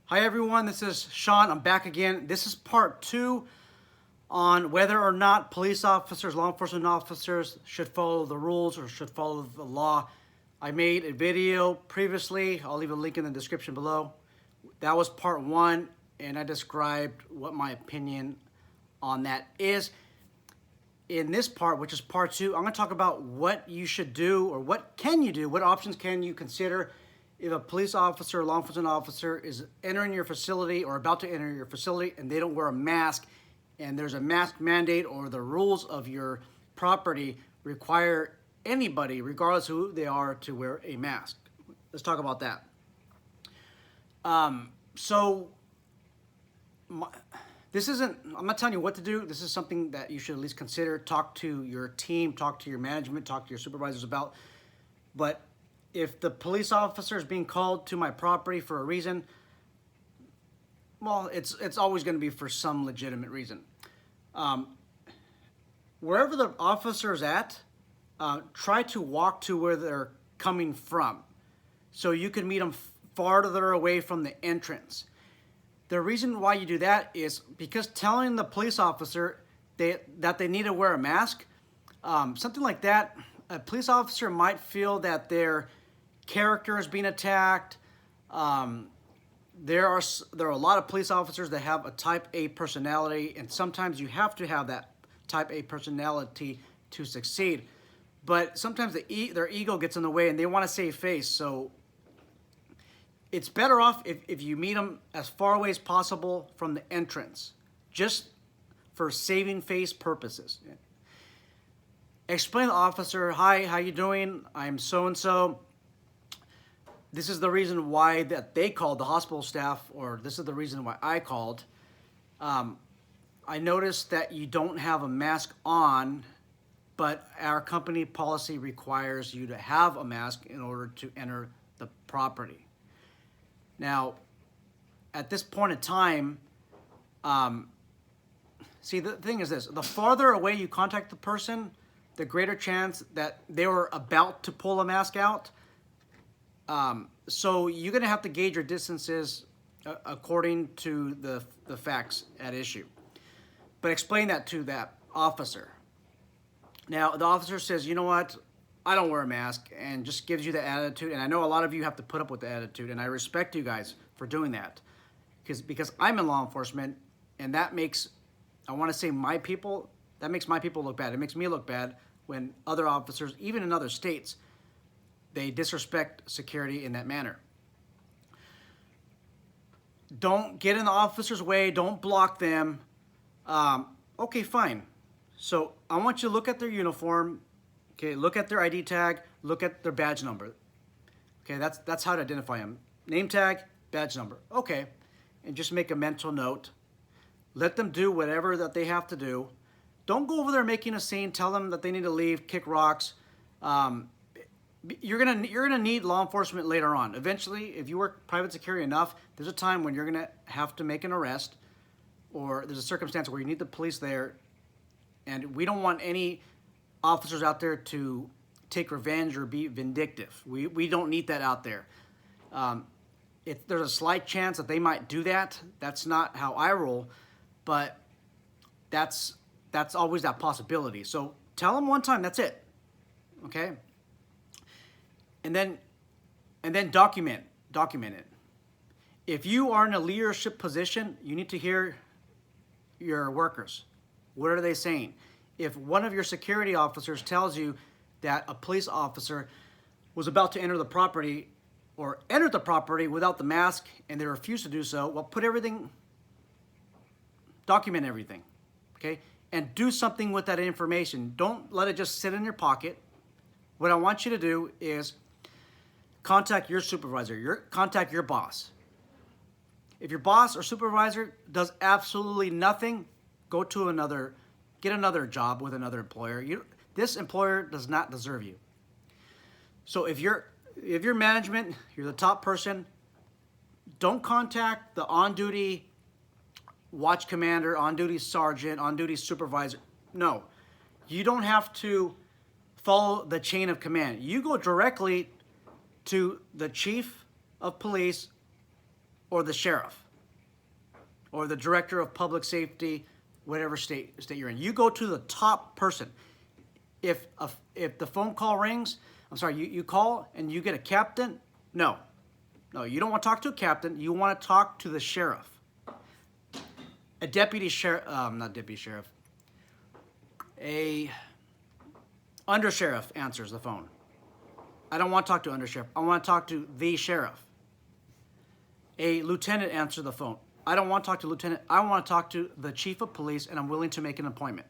Hi everyone, this is Sean. I'm back again. This is part 2 on whether or not police officers, law enforcement officers should follow the rules or should follow the law. I made a video previously. I'll leave a link in the description below. That was part 1, and I described what my opinion on that is. In this part, which is part 2, I'm going to talk about what you should do or what can you do, what options can you consider if a police officer or law enforcement officer is entering your facility or about to enter your facility and they don't wear a mask and there's a mask mandate or the rules of your property require anybody, regardless of who they are, to wear a mask. Let's talk about that. This isn't, I'm not telling you what to do. This is something that you should at least consider. Talk to your team, talk to your management, talk to your supervisors about. But if the police officer is being called to my property for a reason, well, it's always going to be for some legitimate reason. Wherever the officer is at, try to walk to where they're coming from, so you can meet them farther away from the entrance. The reason why you do that is because telling the police officer that they need to wear a mask, something like that, a police officer might feel that their character is being attacked. There are a lot of police officers that have a type A personality, and sometimes you have to have that type A personality to succeed. But sometimes their ego gets in the way and they want to save face. So it's better off if you meet them as far away as possible from the entrance, just for saving face purposes. Explain to the officer, hi, how you doing? I'm so-and-so. This is the reason why that they called the hospital staff, or this is the reason why I called. I noticed that you don't have a mask on, but our company policy requires you to have a mask in order to enter the property. Now, at this point in time, see, the thing is this: the farther away you contact the person, the greater chance that they were about to pull a mask out. So you're going to have to gauge your distances according to the facts at issue. But explain that to that officer. Now, the officer says, you know what, I don't wear a mask, and just gives you the attitude. And I know a lot of you have to put up with the attitude, and I respect you guys for doing that. Because I'm in law enforcement, and that makes, I want to say my people, that makes my people look bad. It makes me look bad when other officers, even in other states, they disrespect security in that manner. Don't get in the officer's way. Don't block them. Okay, fine. So I want you to look at their uniform. Okay, look at their ID tag. Look at their badge number. Okay, that's how to identify them. Name tag, badge number. Okay, and just make a mental note. Let them do whatever that they have to do. Don't go over there making a scene. Tell them that they need to leave. Kick rocks. You're gonna need law enforcement later on. Eventually, if you work private security enough, there's a time when you're gonna have to make an arrest, or there's a circumstance where you need the police there, and we don't want any officers out there to take revenge or be vindictive. We don't need that out there. There's a slight chance that they might do that. That's not how I roll, but that's always that possibility. So tell them one time. That's it. Okay. And then document it. If you are in a leadership position, you need to hear your workers. What are they saying? If one of your security officers tells you that a police officer was about to enter the property or entered the property without the mask and they refuse to do so, well, document everything, okay? And do something with that information. Don't let it just sit in your pocket. What I want you to do is contact your supervisor, contact your boss. If your boss or supervisor does absolutely nothing, get another job with another employer. This employer does not deserve you. So if you're management, you're the top person, don't contact the on-duty watch commander, on-duty sergeant, on-duty supervisor. No, you don't have to follow the chain of command. You go directly to the chief of police or the sheriff or the director of public safety, whatever state you're in. You go to the top person. If the phone call rings, I'm sorry, you call and you get a captain, no, you don't want to talk to a captain. You want to talk to the sheriff. A deputy sheriff, not deputy sheriff, a undersheriff answers the phone. I don't want to talk to undersheriff. I want to talk to the sheriff. A lieutenant answers the phone. I don't want to talk to lieutenant. I want to talk to the chief of police, and I'm willing to make an appointment.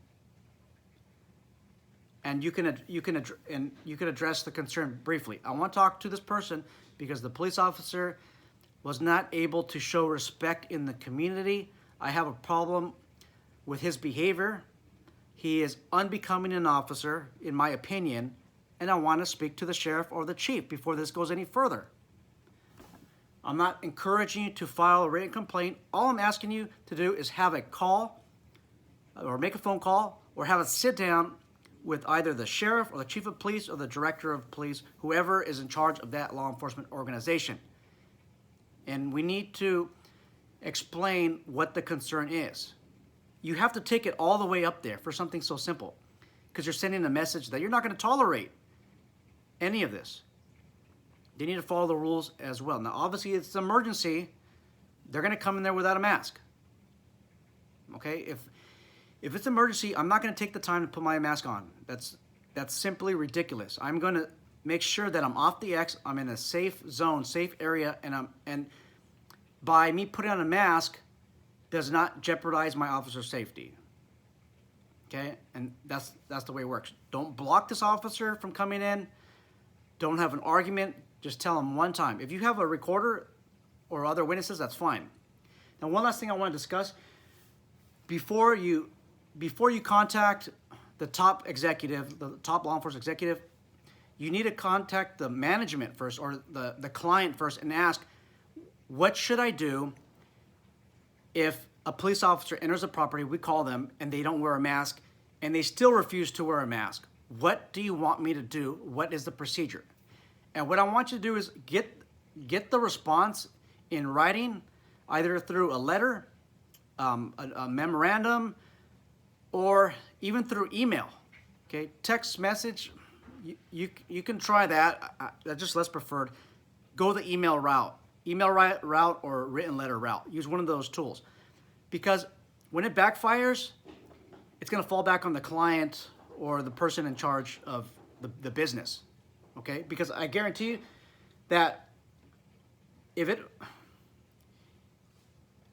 And you can address the concern briefly. I want to talk to this person because the police officer was not able to show respect in the community. I have a problem with his behavior. He is unbecoming an officer, in my opinion, and I want to speak to the sheriff or the chief before this goes any further. I'm not encouraging you to file a written complaint. All I'm asking you to do is have a call or make a phone call or have a sit down with either the sheriff or the chief of police or the director of police, whoever is in charge of that law enforcement organization. And we need to explain what the concern is. You have to take it all the way up there for something so simple, because you're sending a message that you're not going to tolerate any of this. They need to follow the rules as well. Now, obviously, it's an emergency. They're going to come in there without a mask. Okay? If it's an emergency, I'm not going to take the time to put my mask on. That's simply ridiculous. I'm going to make sure that I'm off the X, I'm in a safe zone, safe area, and by me putting on a mask does not jeopardize my officer's safety. Okay? And that's the way it works. Don't block this officer from coming in. Don't have an argument. Just tell him one time. If you have a recorder or other witnesses, that's fine. Now, one last thing I want to discuss. Before you contact the top executive, the top law enforcement executive, you need to contact the management first or the client first and ask, what should I do if a police officer enters a property, we call them, and they don't wear a mask, and they still refuse to wear a mask? What do you want me to do? What is the procedure? And what I want you to do is get the response in writing, either through a letter, a memorandum, or even through email. Okay, text message, you can try that. That's just less preferred. Go the email route. Email route or written letter route. Use one of those tools. Because when it backfires, it's going to fall back on the client or the person in charge of the business. Okay? Because I guarantee you that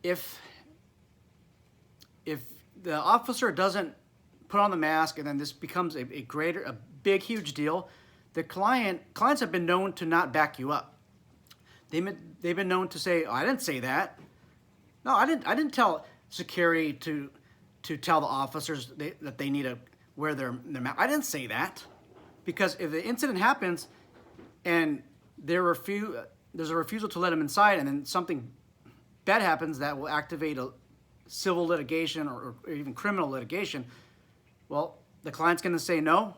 if the officer doesn't put on the mask and then this becomes a big, huge deal, the clients have been known to not back you up. They've been known to say, oh, I didn't say that. No, I didn't tell security to tell the officers that they need to wear their mask. I didn't say that. Because if the incident happens and there's a refusal to let them inside and then something bad happens that will activate a civil litigation or even criminal litigation, well, the client's going to say, no,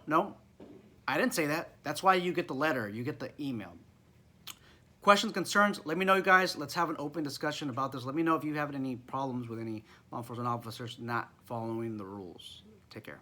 I didn't say that. That's why you get the letter, you get the email. Questions, concerns, let me know, you guys. Let's have an open discussion about this. Let me know if you have any problems with any law enforcement officers not following the rules. Take care.